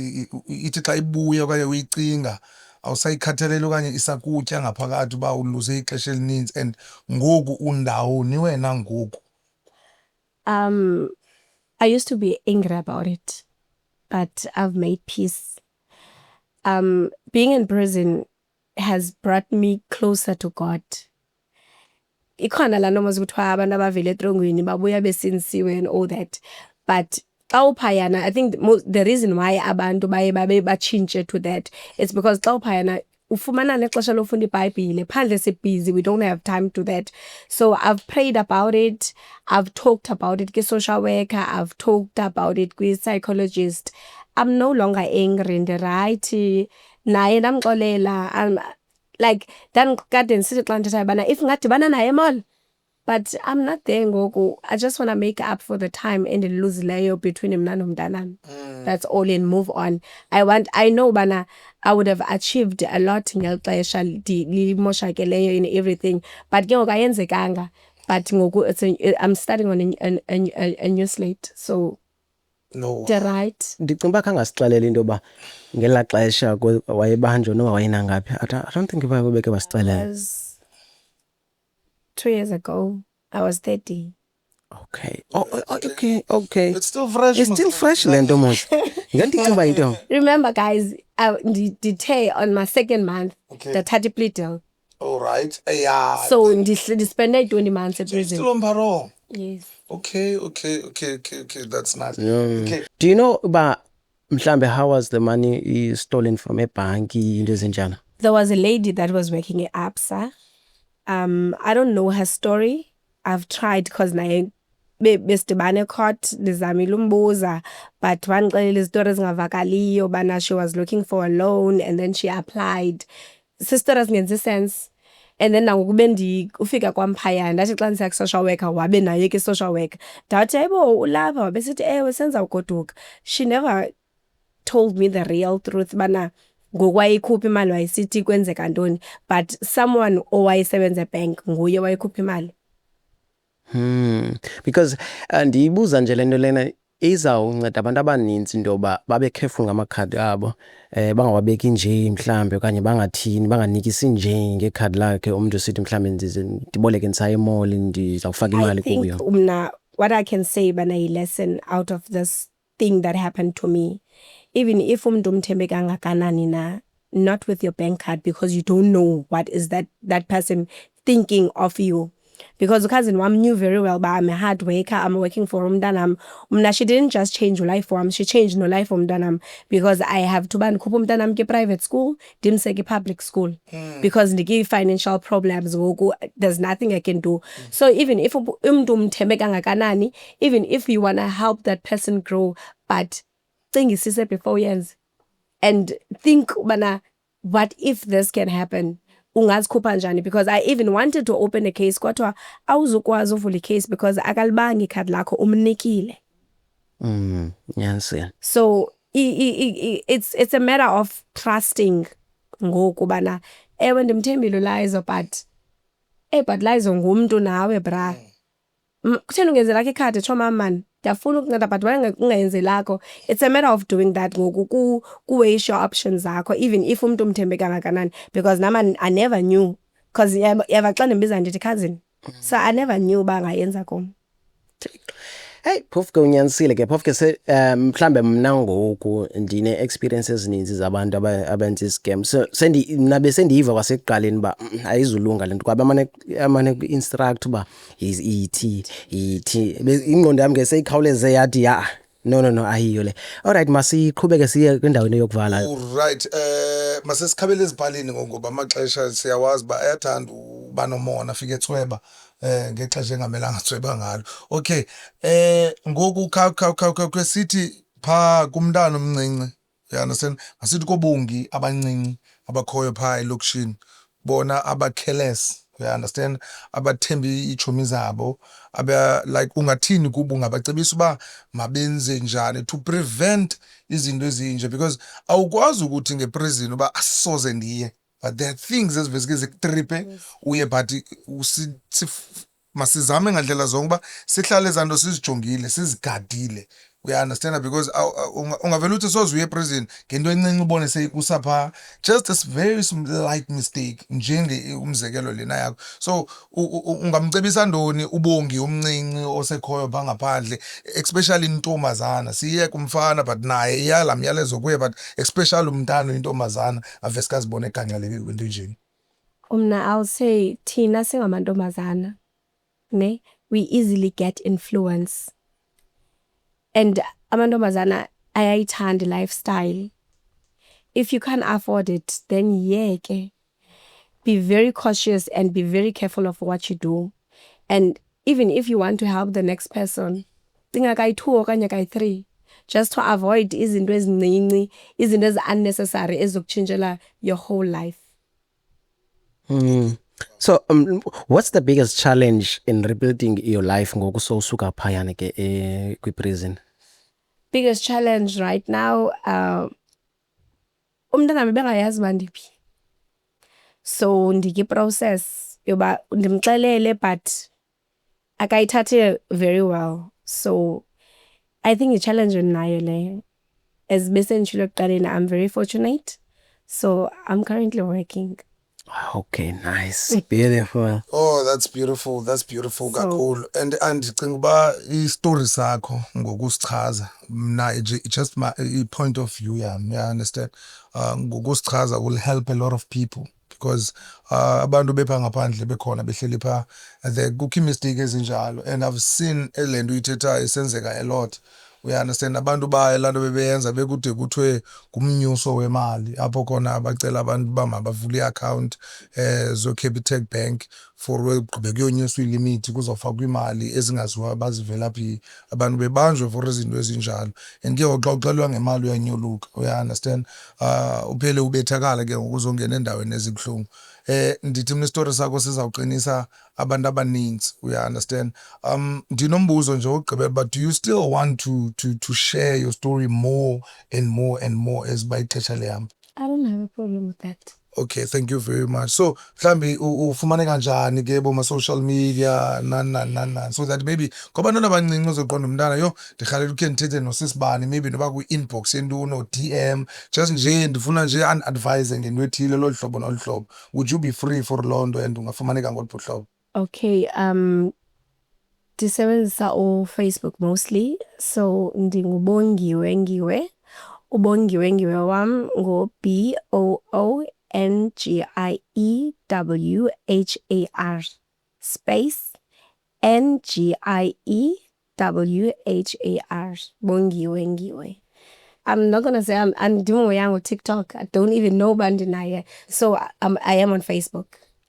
ithi xa ibuya okanye uyicinga awusayikhathaleli okanye isakutya ngaphakathi uba uluze ixesha elininzi, and ngoku undawoni wena ngoku? I used to be angry about it, but I've made peace. Being in prison has brought me closer to God. Ikhona la noma kuthiwa abantu abavela etrongweni babuya besinsiwe and all that, but xa uphayana, I think the reason why abantu baye batshintshe to that, it's because xa uphayana ufumana nexesha lofunda iBhayibhile, phandle sibusy, we don't have time to that. So I've prayed about it, I've talked about it kwi-social worker, I've talked about it kwi-psychologist. I'm no longer angry, ndirayithi naye ndamxolela. Like then kade ndisithi xa ndithetha bana if ngadibana naye mall, but I'm not there ngoku. I just want to make up for the time endiluzileyo between mna nomntanam. That's all, and move on. I know bana I would have achieved a lot ngeli xesha limoshakeleyo in everything, but ke ngoku ayenzekanga. But ngoku I'm starting on a new slate. So No. The right. Ndicinga kangasixelela into ba ngela xesha wayebanjwa noma wayena ngaphi. I don't think beke basixelela. Was 2 years ago. I was 30. Okay. Okay. It's still fresh. It's still fresh lento mos. Ngandicinga into. Remember, guys, I did on my 2nd month, Okay. the 30 plea deal. All right. Yeah. So, they spent 20 months at prison. Still on parole. Yes. Okay. That's nice. Okay. Do you know ba mhlambe how was the money stolen from a bank into ezinjana? There was a lady that was working at ABSA. I don't know her story. I've tried because naye besidibane court ndizamile umbuza, but wandixelela izitori ezingavakaliyo bana she was looking for a loan and then she applied. Sister ezingenzi sense. And then nangoku ufika kwamphaya ndathi xa ndisiya social worker wabe naye ke social worker. Ndathi hayibo ulapha wabesithi ewe senza ugoduka. She never told me the real truth bana ngokwayikhupha imali wayisithi kwenzeka ntoni, but someone owayesebenza ebank nguye wayikhupha imali. Because ndiyibuza nje lento lena izawunceda abantu abaninzi into ba babe careful ngamakhadi abo, bangawabeki nje mhlambe okanye bangathini banganikisi nje ngekhadi lakhe umuntu sithi mhlambe ndiboleke ngisaye emall ndizawufaka imali kuyo. What I can say bana a lesson out of this thing that happened to me, even if umuntu umthembe kangakanani na, not with your bank card, because you don't know what is that person thinking of you. Because cousin wam knew very well, but I'm a hard worker, I'm working for umntanam. She didn't just change your life for him, she changed no life for umntanam, because I have to ban kupa umntanam ke private school, dimse ke public school, because they give financial problems. There's nothing I can do. So even if even if you wanna help that person grow, but think is before years, and think bana, what if this can happen? Ungazikhupha njani, because I even wanted to open a case kwathiwa awuzukwazi uvula case because akalibanga ikhadi lakho umnikile. Yes. So it's a matter of trusting ngoku bana ewe ndimthembile Lizo, but Lizo ngumuntu nawe bra. Kutheni ungenzela lakho ikhadi choma man ndiyafuna ukunceda but ungayenzelakho. It's a matter of doing that ngoku kuweigh your options zakho, even if umuntu umthembe kangakanani, because nama I never knew, because yava xa ndimbiza ndithi cousin, so I never knew ba ngayenza kum. Hey, phofu ke unyanisile ke, phofu ke se mhlambe mna ngoku ndine experiences ezininzi zabantu abenza scam. So nabe sendiyiva kwasekuqaleni ba ayizulunga lento kwabe amane instruct ba ithi ingqondo yami ke seyikhawuleze yathi ya no ayiyo le. Alright, masiqhubeke siye kwindawo yokuvala. Alright, masesikhabele ezibhalini ngoba amaxesha siyawazi ba ayathanda uba nomona afike ethweba ngexesha engamelanga thweba ngalo. Okay, ngoku kwesithi pha kumntana omncinci, you understand, asithi kobungi abancinci abakhoyo pha elokishini, bona abakheles, you understand, abathembi ichomi zabo, like ungathini kubo, ungabacebisa uba mabenze njani to prevent izinto ezinje, because awukwazi ukuthi ngeprison uba asoze ndiye, but there are things ezivesike zikutripe uye, but masizame ngandlela zonke uba sihlale ezanto sizijongile sizigadile, we understand, because ungavela uthi soze uye eprison ngento encinci ubone seyikusa pha, just a very light mistake njenge umzekelo lena yakho. So ungamcebisa ndoni ubongi umncinci osekhoyo pha ngaphandle, especially intombazana, siye kumfana but naye iyala myalezo kuye, but especially umntana oyintombazana aveske azibone egangaleke kwento enjeni? I'll say thina singamantombazana, ne, we easily get influence, and amantombazana ayayithanda lifestyle. If you can't afford it, then yeke. Be very cautious and be very careful of what you do. And even if you want to help the next person, cinga kayi 2 okanye kayi 3, just to avoid izinto ezincinci, izinto unnecessary ezokutshintshela your whole life. So what's the biggest challenge in rebuilding your life ngoku sowusuka phayana ke kwi-prison? Biggest challenge right now, umntana bengayazi bandiphi, so process yoba ndimxelele but akayithathe very well. So I think i-challenge nayo leyo. As bese ngishilo ekuqaleni, I'm very fortunate. So I'm currently working. Okay, nice. Beautiful. Oh, that's beautiful. That's beautiful kakhulu. And ndicinga uba i-story sakho ngokusichaza mna just my point of view yami, you understand? Ngokusichaza will help a lot of people because abantu bepha ngaphandle bekhona behleli pha, kukho mistake ezinjalo, and I've seen lento uyithethayo isenzeka a lot. We understand abantu baya lanto bebeyenza bekude kuthiwe ngumnyuso wemali apho khona abacela abantu bamabavule i-account zo Capitec Bank for ugqibe kuyonyuswa ilimit kuzofakwa imali ezingaziwa bazivela phi, abantu bebanjwe for izinto ezinjalo, and ke xa uxelwa ngemali uyanyoluka, we understand, uphele ubethakala ke ngokuzongena endaweni ezibuhlungu. Ndithi mina story sakho sizawuqinisa abantu abaninzi, we understand. Ndinombuzo nje wokugqibela, but do you still want to share your story more and more and more as by ixesha lihamba? I don't have a problem with that. Okay, thank you very much. So mhlambi ufumane kanjani ke boma social media nani so that maybe ngoba abantwana abancinci uzoqonda umntana yo ndirhalela ukhe ndithethe nosisibani maybe noba kwi-inbox yentuno DM just nje ndifuna nje an-advise ngento ethile lolu hlobo nolu hlobo. Would you be free for loo nto and ungafumaneka ngoluphi uhlobo? Okay, ndisebenzisa Facebook mostly. So ndingubongiwe ngiwe. Ubongiwe ngiwe wam BOONGIEWHAR space NGIEWHAR. Bongiwe ngiwe. I'm not gonna say I'm doing on TikTok. I don't even know Bandinaye. So I am on Facebook.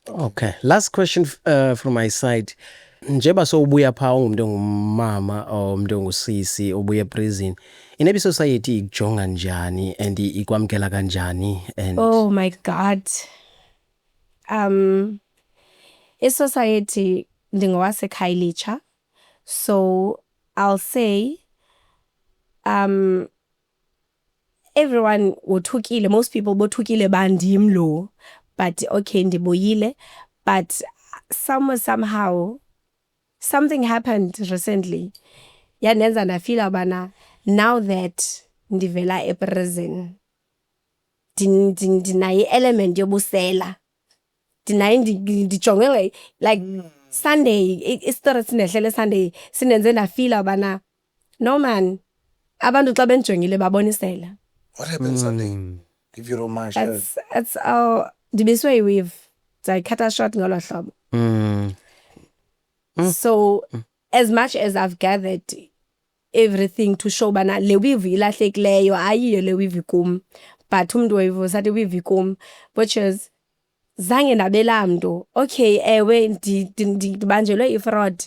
Okay, last question from my side. Njeba so ubuya pha ungumuntu ongumama or umuntu ongusisi obuya prison. Inebi society ikujonga njani and ikwamkela kanjani and Oh my God. I-society ndingowase Khayelitsha. So I'll say everyone wothukile, most people bothukile bandim lo, but okay ndiboyile, but somehow something happened recently yandenza ndafeel abana now that ndivela eprison ndinaye element yobusela, ndinaye ndijonge like Sunday isitori sinehlele Sunday sinenze ndafeel abana no man abantu xa benijongile babonisela. What happened Sunday? If you don't mind sharing. It's ndibiswe iweave ndayikhatha short ngolo hlobo. So as much as I've gathered everything to show bana le weave ilahlekileyo ayiyo le weave kum, but umuntu weave sathi weave kum, which is zange ndabela mntu. Okay, ewe ndibanjelwe i-fraud,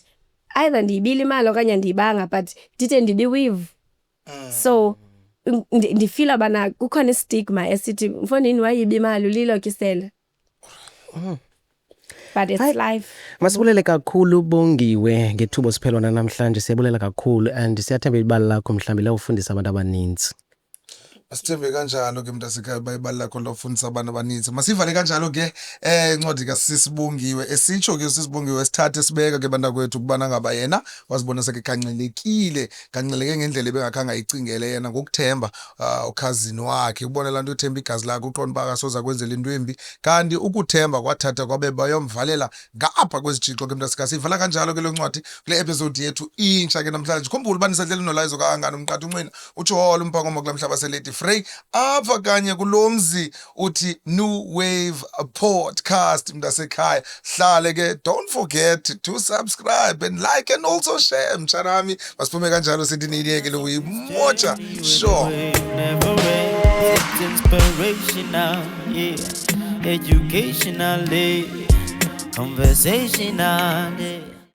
either ndiyibile imali okanye ndiyibanga, but ndithe ndibi weave. So ndifeel abana kukhona istigma esithi mfondini wayiba imali ulilokisela. But it's life. Masibulele kakhulu Bongiwe ngethubo siphelwana namhlanje, siyabulela kakhulu and siyathemba ibali lakho mhlambi la ufundisa abantu abaninzi. Asithembe kanjalo ke mntasekhaya bayibali lakho lofundisa abantu abaninzi. Masivale kanjalo ke incwadi kaSisibongiwe esitsho ke uSisibongiwe sithathe sibeka ke bantakwethu kubana ngaba yena wazibona seke kancelekile ngendlela ebengakanga icingele yena ngokuthemba ukhazini wakhe, ubone lanto uthemba igazi lakhe uqonda baka soza kwenzela into embi, kanti ukuthemba kwathatha kwabe bayomvalela ngapha kwezijixo ke mntasekhaya. Sivala kanjalo ke lo ncwadi kule episode yethu intsha ke namhlanje. Khumbula ubani sadlele noLizo kaangana umqadi unqina uJoel uMphangoma kula mhlaba seleti Frey apha kanye kulomzi uthi New Wave Podcast mntasekhaya. Hlale ke, don't forget to subscribe and like and also share mchanami. Masiphume kanjalo sithi niyeke lokuyimoja sure. Never wait. It's inspirational, yeah. Educational, conversational, yeah.